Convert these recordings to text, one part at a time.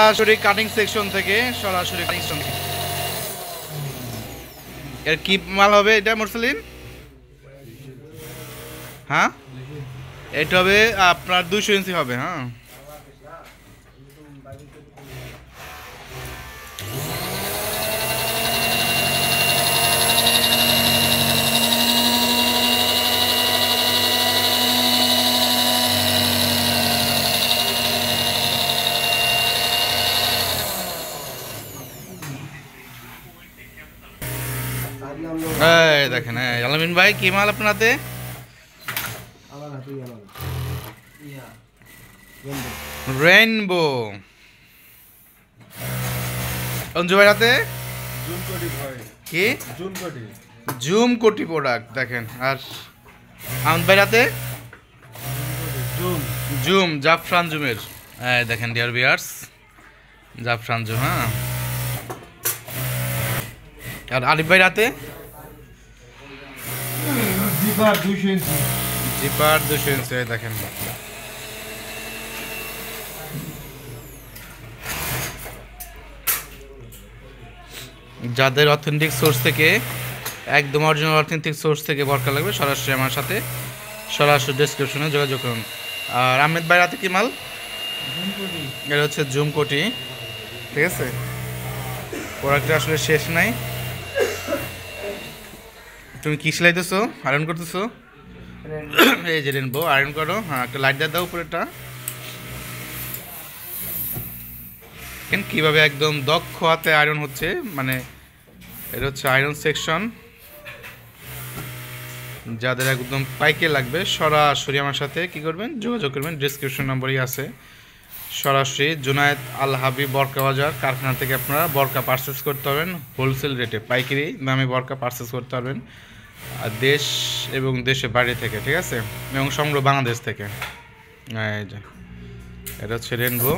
সরাসরি cutting section থেকে সরাসরি কাটিং সেকশন থেকে। এর কি মাল হবে এটা মুরসালিন? হ্যাঁ এটা হবে আপনার 200 ইঞ্চি হবে। হ্যাঁ দেখেন আলামিন ভাই কি মাল আপনার হাতে? রেইনবো। অঞ্জু ভাই হাতে কি? জুম কোটি প্রোডাক্ট দেখেন। আর আনন্দ ভাই হাতে জুম জাফরান জুমের দেখেন ডিয়ার ভিউয়ার্স জাফরান জুম। হ্যাঁ আর আরিফ ভাই হাতে জিপার 200 ইঞ্চি। জিপার 200 ইঞ্চি দেখেন। যাদের অথেন্টিক সোর্স থেকে একদম অরিজিনাল অথেন্টিক সোর্স থেকে বোরকা লাগবে সরাসরি আমার সাথে সরাসরি ডেসক্রিপশনে যোগাযোগ করুন। আর আহমেদ ভাই হাতে কি মাল? এটা হচ্ছে জুম কোটি। ঠিক আছে প্রোডাক্টটা আসলে শেষ নাই। তুমি কি সেলাইতেছো? আয়রন করতেছো? এই যে রেনবো আয়রন করো। হ্যাঁ একটা লাইট দিয়ে দাও উপরেটা। কিভাবে একদম দক্ষ হাতে আয়রন হচ্ছে, মানে এটা হচ্ছে আয়রন সেকশন। যাদের একদম পাইকে লাগবে সরাসরি আমার সাথে কি করবেন যোগাযোগ করবেন, ডেসক্রিপশন নম্বরই আছে। সরাসরি জুনায়েদ আল হাবিব বরকা বাজার কারখানা থেকে আপনারা বরকা পারচেস করতে পারবেন হোলসেল রেটে, পাইকারি দামে বরকা পারচেস করতে পারবেন দেশ এবং দেশের বাইরে থেকে। ঠিক আছে এবং সমগ্র বাংলাদেশ থেকে। এই যে এটা হচ্ছে রেনবো।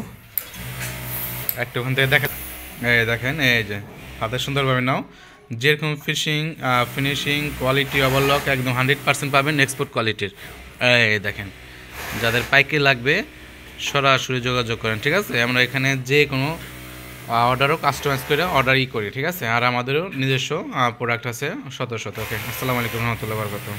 একটা ওখান থেকে দেখেন দেখেন এই যে হাতে সুন্দরভাবে নাও। যেরকম ফিনিশিং কোয়ালিটি ওভারলক একদম 100% পাবেন এক্সপোর্ট কোয়ালিটির। এই দেখেন যাদের পাইকারি লাগবে সরাসরি যোগাযোগ করেন। ঠিক আছে আমরা এখানে যে কোনো অর্ডারও কাস্টমাইজ করে অর্ডারই করি। ঠিক আছে আর আমাদেরও নিজস্ব প্রোডাক্ট আছে শত শত। ওকে আসসালামু আলাইকুম রহমতুল্লাহ বারাকাতুহু।